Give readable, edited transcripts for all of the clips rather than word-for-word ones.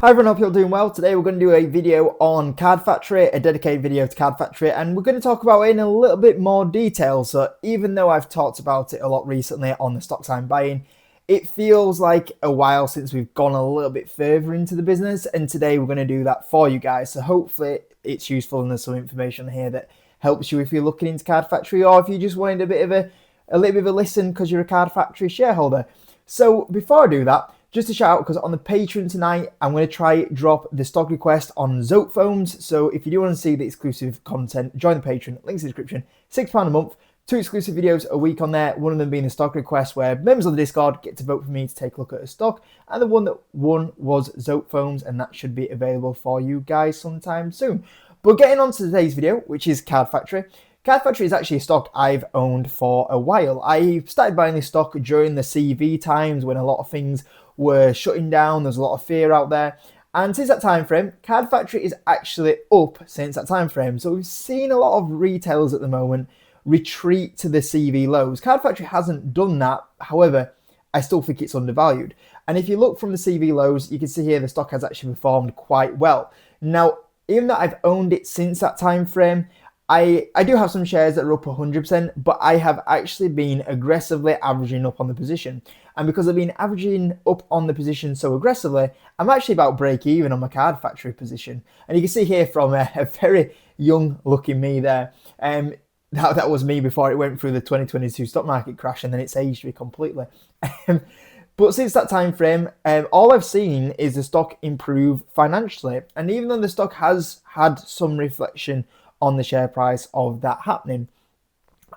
Hi everyone, hope you're doing well. Today we're going to do a video on Card Factory, a dedicated video to Card Factory, and we're going to talk about it in a little bit more detail. So even though I've talked about it a lot recently on the stocks I'm buying, it feels like a while since we've gone a little bit further into the business, and today we're going to do that for you guys. So hopefully it's useful and there's some information here that helps you if you're looking into Card Factory, or if you just wanted a little bit of a listen because you're a Card Factory shareholder. So before I do that, just a shout out, because on the Patreon tonight, I'm going to try drop the stock request on Zote phones. So if you do want to see the exclusive content, join the Patreon, links in the description. £6 a month, 2 exclusive videos a week on there. One of them being the stock request, where members of the Discord get to vote for me to take a look at a stock. And the one that won was Zote phones, and that should be available for you guys sometime soon. But getting on to today's video, which is Card Factory. Card Factory is actually a stock I've owned for a while. I started buying this stock during the CV times when a lot of things were shutting down. There's a lot of fear out there. And since that time frame, Card Factory is actually up since that time frame. So we've seen a lot of retailers at the moment retreat to the CV lows. Card Factory hasn't done that. However, I still think it's undervalued. And if you look from the CV lows, you can see here the stock has actually performed quite well. Now, even though I've owned it since that time frame, I do have some shares that are up 100%, but I have actually been aggressively averaging up on the position. And because I've been averaging up on the position so aggressively, I'm actually about break even on my Card Factory position. And you can see here from a very young looking me there. That was me before it went through the 2022 stock market crash, and then it's aged me completely. But since that time frame, all I've seen is the stock improve financially. And even though the stock has had some reflection on the share price of that happening,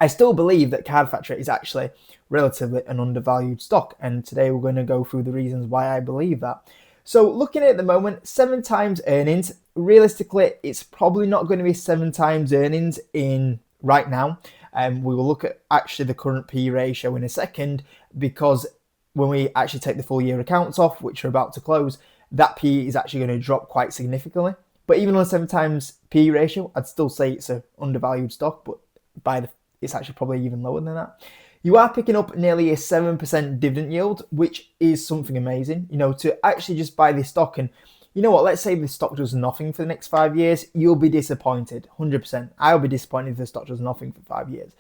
I still believe that Card Factory is actually relatively an undervalued stock, and today we're going to go through the reasons why I believe that. So looking at the moment, 7 times earnings, realistically it's probably not going to be 7 times earnings in right now. We will look at actually the current P ratio in a second, because when we actually take the full year accounts off, which are about to close, that P is actually going to drop quite significantly. But even on a 7 times P ratio, I'd still say it's an undervalued stock, but it's actually probably even lower than that. You are picking up nearly a 7% dividend yield, which is something amazing. You know, to actually just buy this stock, and you know what, let's say the stock does nothing for the next 5 years, you'll be disappointed, 100%. I'll be disappointed if the stock does nothing for 5 years.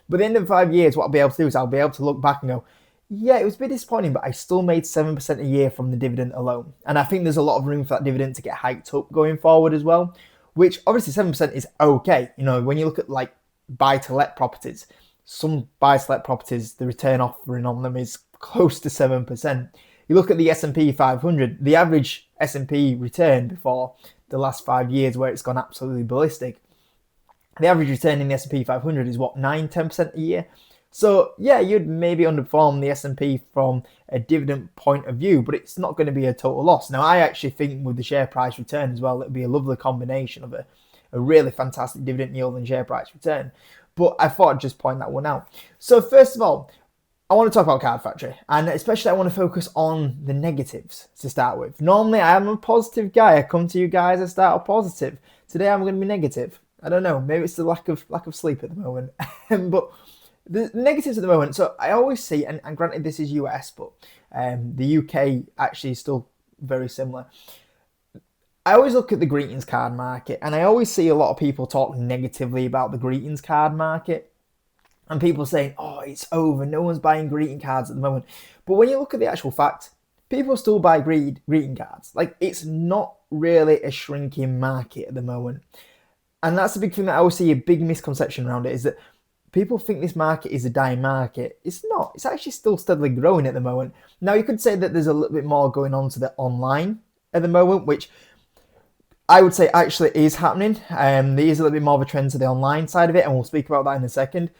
But at the end of 5 years, what I'll be able to do is I'll be able to look back and go, yeah, it was a bit disappointing, but I still made 7% a year from the dividend alone. And I think there's a lot of room for that dividend to get hiked up going forward as well, which obviously 7% is okay. You know, when you look at like buy-to-let properties, some buy-to-let properties, the return offering on them is close to 7%. You look at the S&P 500, the average S&P return before the last 5 years where it's gone absolutely ballistic, the average return in the S&P 500 is what, 9-10% a year? So yeah, you'd maybe underperform the S&P from a dividend point of view, but it's not going to be a total loss. Now, I actually think with the share price return as well, it'd be a lovely combination of a really fantastic dividend yield and share price return. But I thought I'd just point that one out. So first of all, I want to talk about Card Factory, and especially I want to focus on the negatives to start with. Normally, I am a positive guy. I come to you guys, I start off positive. Today, I'm going to be negative. I don't know. Maybe it's the lack of sleep at the moment, but the negatives at the moment, so I always see, and granted this is US, but the UK actually is still very similar. I always look at the greetings card market, and I always see a lot of people talk negatively about the greetings card market. And people saying, oh, it's over, no one's buying greeting cards at the moment. But when you look at the actual fact, people still buy greeting cards. Like, it's not really a shrinking market at the moment. And that's the big thing that I always see, a big misconception around it, is that people think this market is a dying market. It's not. It's actually still steadily growing at the moment. Now, you could say that there's a little bit more going on to the online at the moment, which I would say actually is happening. There is a little bit more of a trend to the online side of it, and we'll speak about that in a second.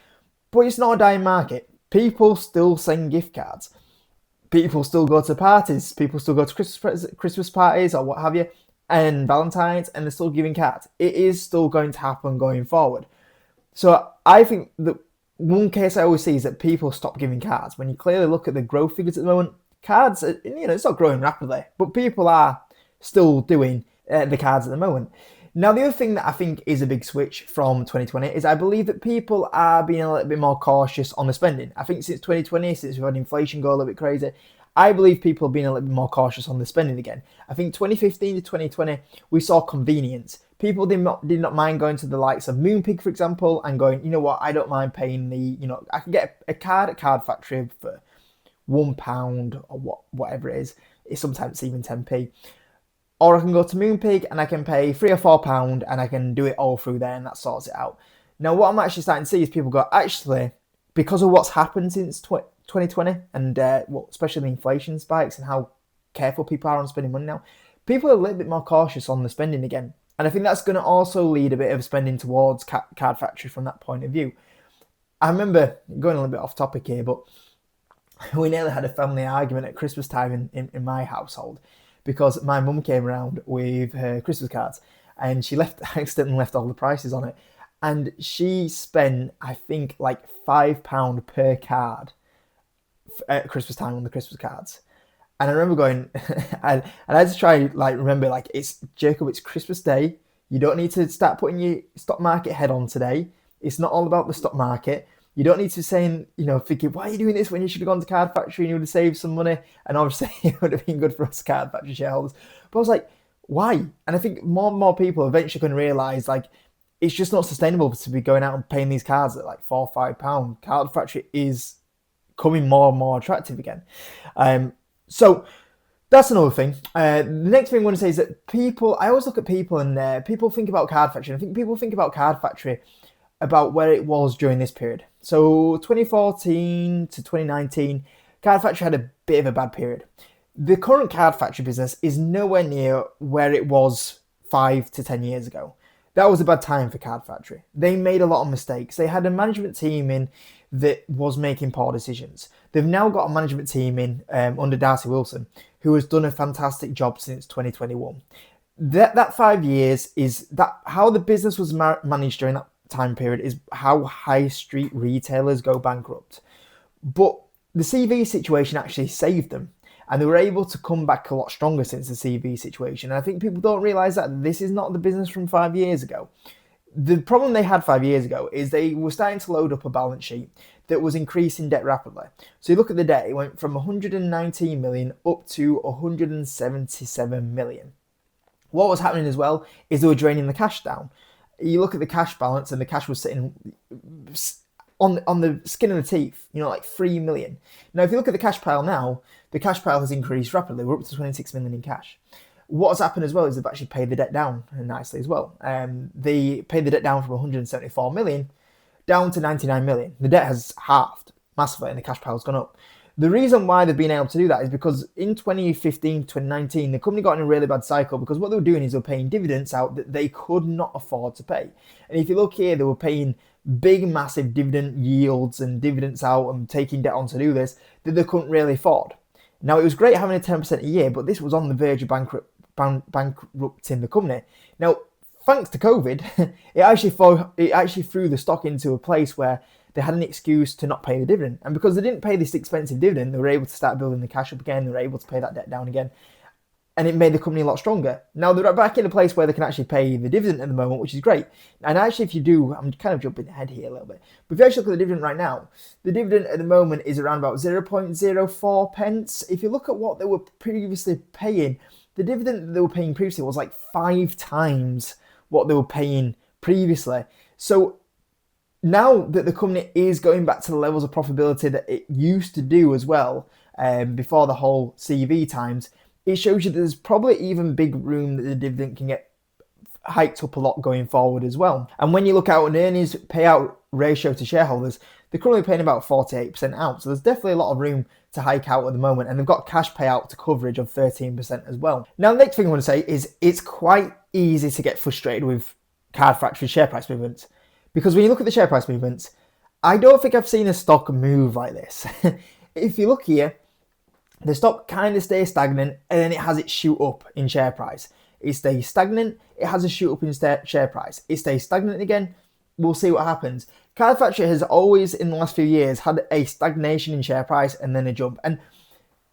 But it's not a dying market. People still send gift cards. People still go to parties. People still go to Christmas parties or what have you, and Valentine's, and they're still giving cards. It is still going to happen going forward. So I think that one case I always see is that people stop giving cards. When you clearly look at the growth figures at the moment, cards, it's not growing rapidly, but people are still doing the cards at the moment. Now, the other thing that I think is a big switch from 2020 is I believe that people are being a little bit more cautious on the spending. I think since 2020, since we've had inflation go a little bit crazy, I believe people have been a little bit more cautious on the spending again. I think 2015 to 2020, we saw convenience. People did not mind going to the likes of Moonpig, for example, and going, you know what, I don't mind paying I can get a card at Card Factory for £1 or whatever it is. It's sometimes even 10p. Or I can go to Moonpig and I can pay £3 or £4 and I can do it all through there and that sorts it out. Now, what I'm actually starting to see is people go, actually, because of what's happened since 2020 and especially the inflation spikes and how careful people are on spending money now, people are a little bit more cautious on the spending again. And I think that's going to also lead a bit of spending towards Card Factory from that point of view. I remember going a little bit off topic here, but we nearly had a family argument at Christmas time in my household because my mum came around with her Christmas cards and she accidentally left all the prices on it. And she spent, I think, like £5 per card at Christmas time on the Christmas cards. And I remember going, and I had to try remember, it's Jacob, it's Christmas Day. You don't need to start putting your stock market head on today. It's not all about the stock market. You don't need to be saying, thinking, why are you doing this when you should have gone to Card Factory and you would have saved some money? And obviously it would have been good for us Card Factory shareholders. But I was like, why? And I think more and more people eventually can realise, it's just not sustainable to be going out and paying these cards at £4 or £5. Card Factory is becoming more and more attractive again. So that's another thing. The next thing I want to say is that I always look at people and people think about Card Factory. And I think people think about Card Factory about where it was during this period. So 2014 to 2019, Card Factory had a bit of a bad period. The current Card Factory business is nowhere near where it was 5 to 10 years ago. That was a bad time for Card Factory. They made a lot of mistakes. They had a management team in that was making poor decisions. They've now got a management team in under Darcy Wilson, who has done a fantastic job since 2021. That 5 years is that how the business was managed during that time period is how high street retailers go bankrupt. But the CV situation actually saved them. And they were able to come back a lot stronger since the CV situation. And I think people don't realise that this is not the business from 5 years ago. The problem they had 5 years ago is they were starting to load up a balance sheet that was increasing debt rapidly. So you look at the debt, it went from 119 million up to 177 million. What was happening as well is they were draining the cash down. You look at the cash balance and the cash was sitting on the skin of the teeth, 3 million. Now, if you look at the cash pile now, the cash pile has increased rapidly. We're up to 26 million in cash. What's happened as well is they've actually paid the debt down nicely as well. They paid the debt down from 174 million down to 99 million. The debt has halved massively and the cash pile has gone up. The reason why they've been able to do that is because in 2015, 2019, the company got in a really bad cycle because what they were doing is they were paying dividends out that they could not afford to pay. And if you look here, they were paying big, massive dividend yields and dividends out and taking debt on to do this that they couldn't really afford. Now, it was great having a 10% a year, but this was on the verge of bankrupting the company. Now, thanks to COVID, it actually threw the stock into a place where they had an excuse to not pay the dividend. And because they didn't pay this expensive dividend, they were able to start building the cash up again. They were able to pay that debt down again. And it made the company a lot stronger. Now they're back in a place where they can actually pay the dividend at the moment, which is great. And actually, if you do, I'm kind of jumping ahead here a little bit. But if you actually look at the dividend right now, the dividend at the moment is around about 0.04 pence. If you look at what they were previously paying, the dividend that they were paying previously was like 5 times what they were paying previously. So now that the company is going back to the levels of profitability that it used to do as well, before the whole CV times, it shows you that there's probably even big room that the dividend can get hiked up a lot going forward as well. And when you look out an earnings payout ratio to shareholders, they're currently paying about 48% out. So there's definitely a lot of room to hike out at the moment. And they've got cash payout to coverage of 13% as well. Now, the next thing I want to say is it's quite easy to get frustrated with Card Factory share price movements. Because when you look at the share price movements, I don't think I've seen a stock move like this. If you look here, the stock kind of stays stagnant and then it has it shoot up in share price. It stays stagnant, it has a shoot up in share price. It stays stagnant again, we'll see what happens. Card Factory has always, in the last few years, had a stagnation in share price and then a jump. And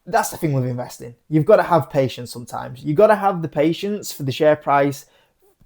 that's the thing with investing. You've got to have patience sometimes. You've got to have the patience for the share price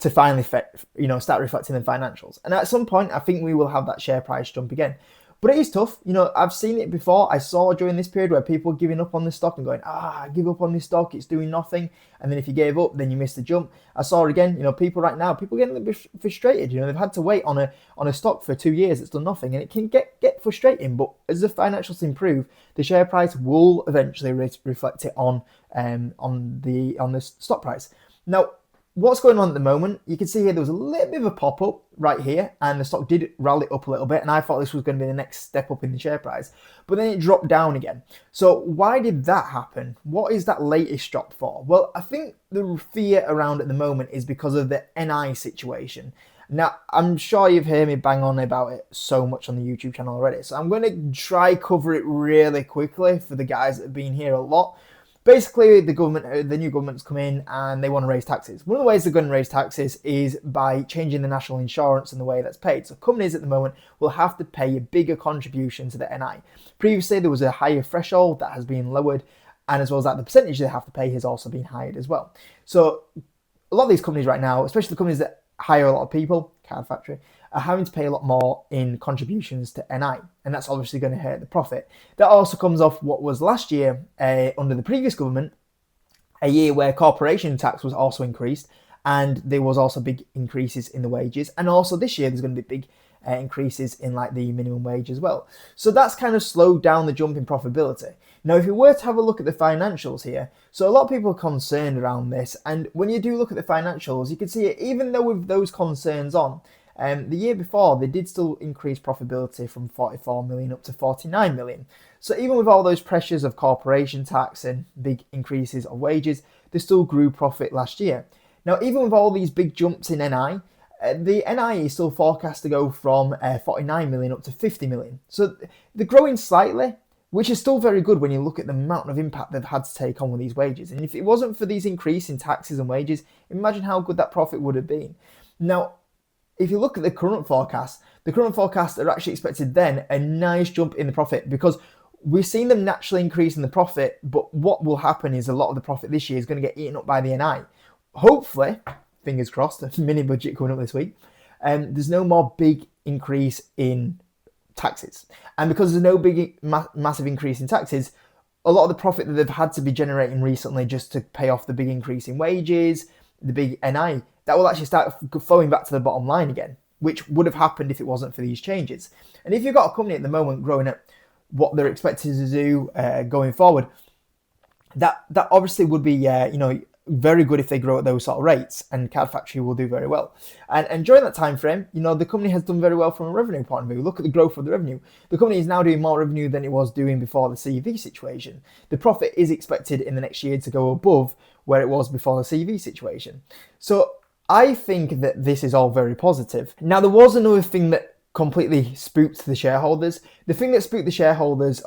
to finally start reflecting in financials. And at some point, I think we will have that share price jump again. But it is tough. I've seen it before. I saw during this period where people were giving up on this stock and going, I give up on this stock, it's doing nothing. And then if you gave up, then you missed the jump. I saw it again. People right now, people getting a little bit frustrated. They've had to wait on a stock for 2 years that's done nothing, and it can get frustrating. But as the financials improve, the share price will eventually reflect it on the stock price. Now, what's going on at the moment, you can see here there was a little bit of a pop-up right here, and the stock did rally up a little bit, and I thought this was going to be the next step up in the share price, but then it dropped down again. So why did that happen? What is that latest drop for? Well, I think the fear around at the moment is because of the NI situation. Now, I'm sure you've heard me bang on about it so much on the YouTube channel already, so I'm going to try cover it really quickly for the guys that have been here a lot. Basically, the new government's come in and they want to raise taxes. One of the ways they're going to raise taxes is by changing the national insurance and the way that's paid. So companies at the moment will have to pay a bigger contribution to the NI. Previously, there was a higher threshold that has been lowered, and as well as that, the percentage they have to pay has also been higher as well. So a lot of these companies right now, especially the companies that hire a lot of people, Card Factory, are having to pay a lot more in contributions to NI, and that's obviously going to hurt the profit. That also comes off what was last year under the previous government, a year where corporation tax was also increased, and there was also big increases in the wages, and also this year there's going to be big increases in like the minimum wage as well. So that's kind of slowed down the jump in profitability. Now, if you were to have a look at the financials here, so a lot of people are concerned around this, and when you do look at the financials, you can see it, even though with those concerns on, the year before, they did still increase profitability from 44 million up to 49 million. So even with all those pressures of corporation tax and big increases of wages, they still grew profit last year. Now, even with all these big jumps in NI, the NI is still forecast to go from 49 million up to 50 million. So they're growing slightly, which is still very good when you look at the amount of impact they've had to take on with these wages. And if it wasn't for these increase in taxes and wages, imagine how good that profit would have been. Now, if you look at the current forecasts are actually expected then a nice jump in the profit, because we've seen them naturally increase in the profit, but what will happen is a lot of the profit this year is going to get eaten up by the NI. Hopefully, fingers crossed, a mini budget coming up this week, there's no more big increase in taxes. And because there's no big massive increase in taxes, a lot of the profit that they've had to be generating recently just to pay off the big increase in wages, the big NI, that will actually start flowing back to the bottom line again, which would have happened if it wasn't for these changes. And if you've got a company at the moment growing at what they're expected to do going forward, that obviously would be very good if they grow at those sort of rates, and Card Factory will do very well. And during that time frame, the company has done very well from a revenue point of view. Look at the growth of the revenue. The company is now doing more revenue than it was doing before the CV situation. The profit is expected in the next year to go above where it was before the CV situation. So I think that this is all very positive. Now, there was another thing that completely spooked the shareholders. The thing that spooked the shareholders,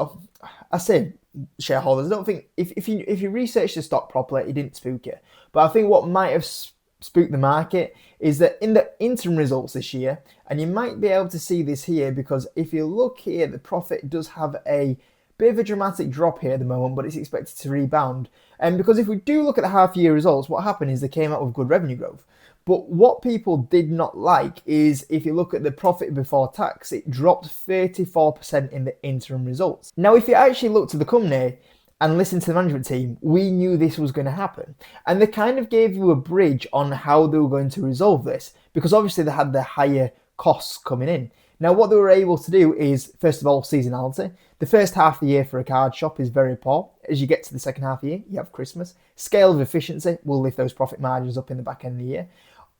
I say shareholders, I don't think, if you research the stock properly, it didn't spook you. But I think what might have spooked the market is that in the interim results this year, and you might be able to see this here, because if you look here, the profit does have a bit of a dramatic drop here at the moment, but it's expected to rebound. And because if we do look at the half year results, what happened is they came out with good revenue growth. But what people did not like is, if you look at the profit before tax, it dropped 34% in the interim results. Now, if you actually looked at the company and listened to the management team, we knew this was going to happen. And they kind of gave you a bridge on how they were going to resolve this, because obviously they had the higher costs coming in. Now, what they were able to do is, first of all, seasonality. The first half of the year for a card shop is very poor. As you get to the second half of the year, you have Christmas. Scale of efficiency will lift those profit margins up in the back end of the year.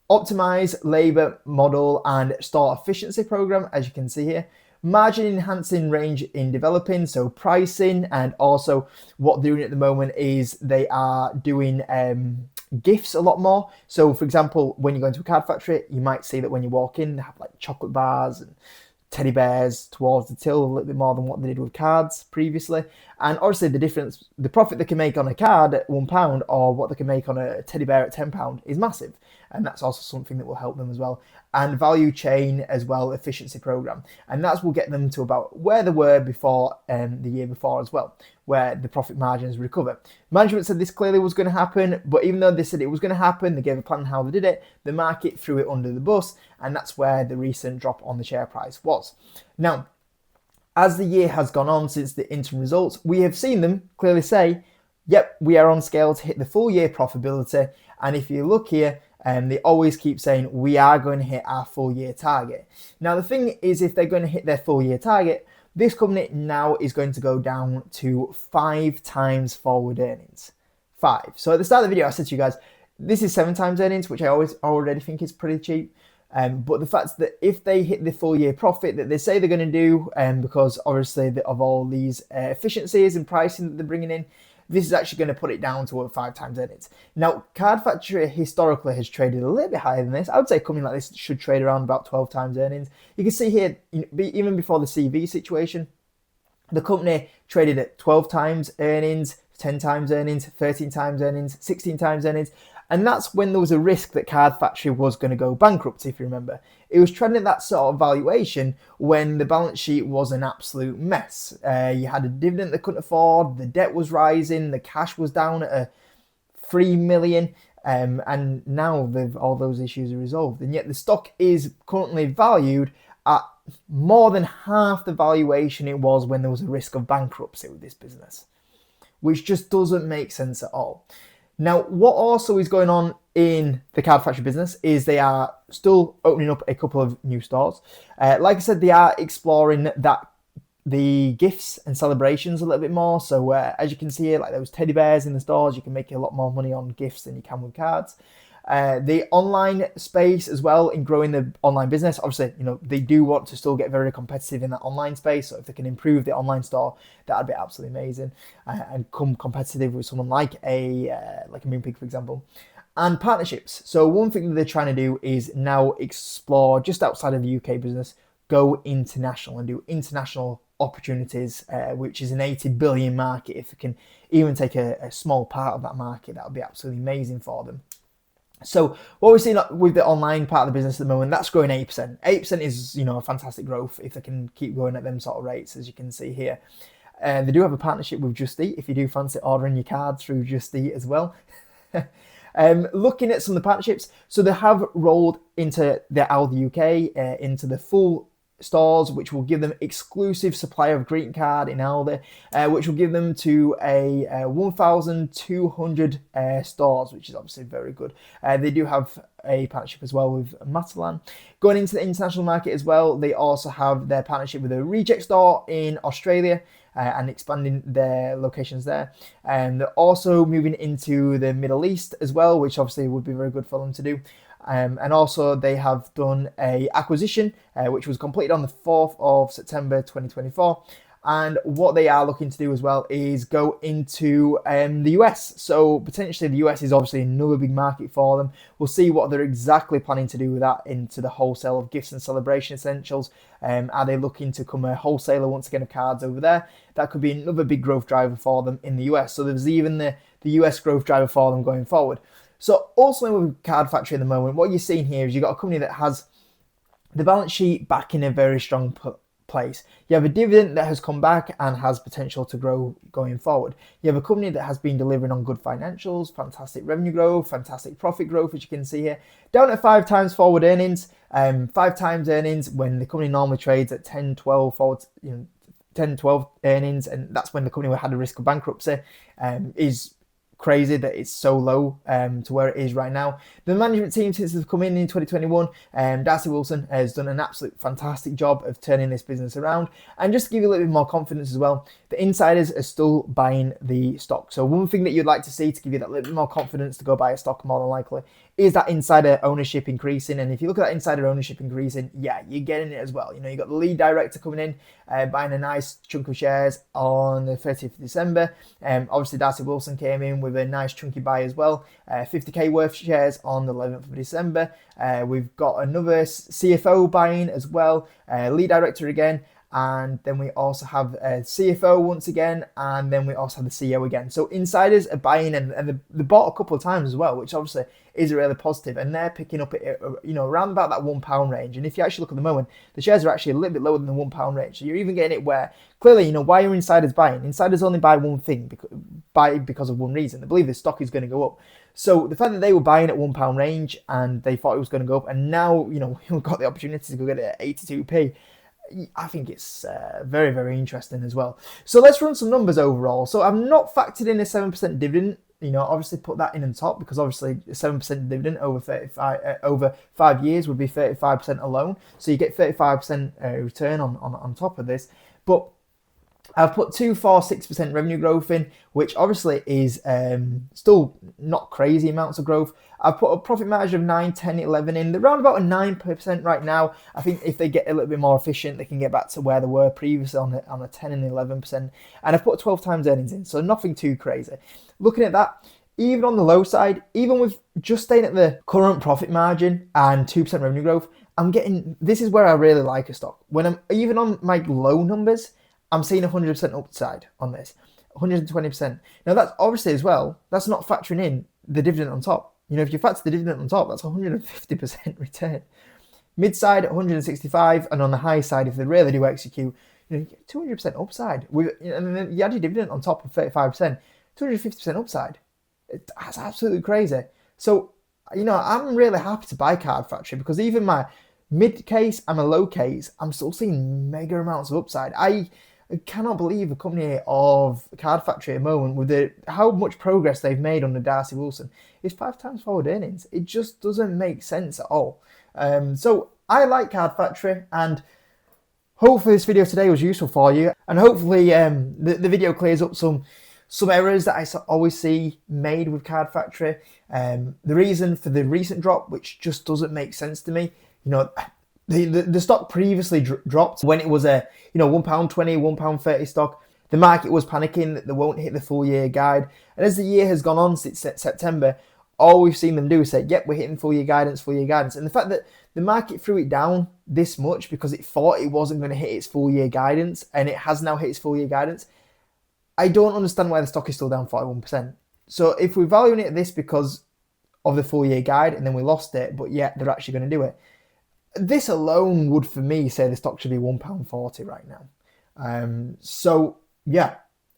Optimize labor model and store efficiency program, as you can see here. Margin enhancing range in developing, so pricing, and also what they're doing at the moment is they are doing gifts a lot more. So for example, when you go into a Card Factory, you might see that when you walk in, they have like chocolate bars and teddy bears towards the till, a little bit more than what they did with cards previously. And obviously the difference, the profit they can make on a card at £1 or what they can make on a teddy bear at £10 is massive. And that's also something that will help them as well. And value chain as well, efficiency program. And that's will get them to about where they were before the year before as well, where the profit margins recover. Management said this clearly was going to happen, but even though they said it was going to happen, they gave a plan on how they did it, the market threw it under the bus, and that's where the recent drop on the share price was. Now, As the year has gone on since the interim results, we have seen them clearly say, yep, we are on scale to hit the full year profitability. And if you look here, they always keep saying we are going to hit our full year target. Now, the thing is, if they're going to hit their full year target, this company now is going to go down to 5 times forward earnings. 5. So at the start of the video, I said to you guys, this is 7 times earnings, which I already think is pretty cheap. But the fact that if they hit the full year profit that they say they're going to do, because obviously of all these efficiencies and pricing that they're bringing in, this is actually going to put it down to 5 times earnings. Now, Card Factory historically has traded a little bit higher than this. I would say a company like this should trade around about 12 times earnings. You can see here, even before the CV situation, the company traded at 12 times earnings, 10 times earnings, 13 times earnings, 16 times earnings. And that's when there was a risk that Card Factory was going to go bankrupt, if you remember. It was trading at that sort of valuation when the balance sheet was an absolute mess. You had a dividend they couldn't afford, the debt was rising, the cash was down at 3 million, and now all those issues are resolved. And yet the stock is currently valued at more than half the valuation it was when there was a risk of bankruptcy with this business, which just doesn't make sense at all. Now, what also is going on in the Card Factory business is they are still opening up a couple of new stores. Like I said, they are exploring the gifts and celebrations a little bit more. So as you can see here, like those teddy bears in the stores, you can make a lot more money on gifts than you can with cards. The online space as well, in growing the online business, obviously, they do want to still get very competitive in that online space. So if they can improve the online store, that'd be absolutely amazing, and come competitive with someone like a Moonpig, for example. And partnerships. So one thing that they're trying to do is now explore just outside of the UK business, go international and do international opportunities, which is an 80 billion market. If they can even take a small part of that market, that would be absolutely amazing for them. So what we're seeing with the online part of the business at the moment, that's growing 8%. 8% is, a fantastic growth if they can keep going at them sort of rates, as you can see here. They do have a partnership with Just Eat, if you do fancy ordering your cards through Just Eat as well. Looking at some of the partnerships, so they have rolled into the Aldi UK, into the full stores, which will give them exclusive supply of greeting card in Aldi, which will give them to a 1,200 stores, which is obviously very good. They do have a partnership as well with Matalan. Going into the international market as well, they also have their partnership with a Reject store in Australia, and expanding their locations there. And they're also moving into the Middle East as well, which obviously would be very good for them to do. And also they have done a acquisition, which was completed on the 4th of September 2024. And what they are looking to do as well is go into the US. So potentially the US is obviously another big market for them. We'll see what they're exactly planning to do with that into the wholesale of gifts and celebration essentials. Are they looking to become a wholesaler once again of cards over there? That could be another big growth driver for them in the US. So there's even the US growth driver for them going forward. So ultimately with Card Factory at the moment, what you're seeing here is you've got a company that has the balance sheet back in a very strong place. You have a dividend that has come back and has potential to grow going forward. You have a company that has been delivering on good financials, fantastic revenue growth, fantastic profit growth, which you can see here, down at 5 times forward earnings, 5 times earnings when the company normally trades at 10, 12 forward, 10, 12 earnings, and that's when the company had a risk of bankruptcy, is crazy that it's so low to where it is right now. The management team, since they've come in 2021, Darcy Wilson has done an absolute fantastic job of turning this business around. And just to give you a little bit more confidence as well, the insiders are still buying the stock. So one thing that you'd like to see to give you that little bit more confidence to go buy a stock more than likely is that insider ownership increasing. And if you look at that insider ownership increasing, yeah, you're getting it as well. You got the lead director coming in, buying a nice chunk of shares on the 30th of December. Obviously, Darcy Wilson came in with a nice chunky buy as well, 50k worth shares on the 11th of December. We've got another CFO buying as well, lead director again. And then we also have a CFO once again, and then we also have the CEO again. So insiders are buying, and they bought a couple of times as well, which obviously is really positive. And they're picking up, around about that £1 range. And if you actually look at the moment, the shares are actually a little bit lower than the £1 range. So you're even getting it where clearly, why are insiders buying? Insiders only buy one thing, because of one reason. They believe the stock is going to go up. So the fact that they were buying at £1 range and they thought it was going to go up, and now we've got the opportunity to go get it at 82p. I think it's very, very interesting as well. So let's run some numbers overall. So I've not factored in a 7% dividend. Obviously put that in on top, because obviously a 7% dividend over 5 years would be 35% alone. So you get 35% return on top of this. But I've put 2, 4, 6% revenue growth in, which obviously is still not crazy amounts of growth. I've put a profit margin of 9, 10, 11 in. They're around about a 9% right now. I think if they get a little bit more efficient, they can get back to where they were previously on a 10 and 11%. And I've put 12 times earnings in, so nothing too crazy. Looking at that, even on the low side, even with just staying at the current profit margin and 2% revenue growth, this is where I really like a stock. When I'm even on my low numbers, I'm seeing 100% upside on this, 120%. Now that's obviously as well, that's not factoring in the dividend on top. If you factor the dividend on top, that's 150% return. Mid side 165, and on the high side, if they really do execute, you get 200% upside. And then you add your dividend on top of 35%, 250% upside. That's absolutely crazy. So, I'm really happy to buy Card Factory, because even my mid case and my low case, I'm still seeing mega amounts of upside. I cannot believe a company of Card Factory at the moment, with how much progress they've made under Darcy Wilson, is 5 times forward earnings. It just doesn't make sense at all. So I like Card Factory, and hopefully this video today was useful for you, and hopefully the video clears up some errors that I always see made with Card Factory. The reason for the recent drop, which just doesn't make sense to me, the stock previously dropped when it was a £1.20, £1.30 stock. The market was panicking that they won't hit the full year guide, and as the year has gone on since September, all we've seen them do is say, yep, we're hitting full year guidance. And the fact that the market threw it down this much because it thought it wasn't going to hit its full year guidance, and it has now hit its full year guidance, I don't understand why the stock is still down 41%. So if we're valuing it at this because of the full year guide and then we lost it, but yet they're actually going to do it, this alone would, for me, say the stock should be £1.40 right now. So yeah,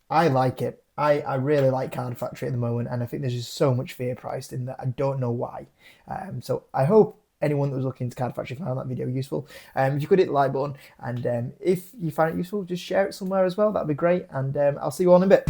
I like it. I really like Card Factory at the moment, and I think there's just so much fear priced in that I don't know why. So I hope anyone that was looking into Card Factory found that video useful. If you could hit the like button, and if you find it useful, just share it somewhere as well. That'd be great, and I'll see you all in a bit.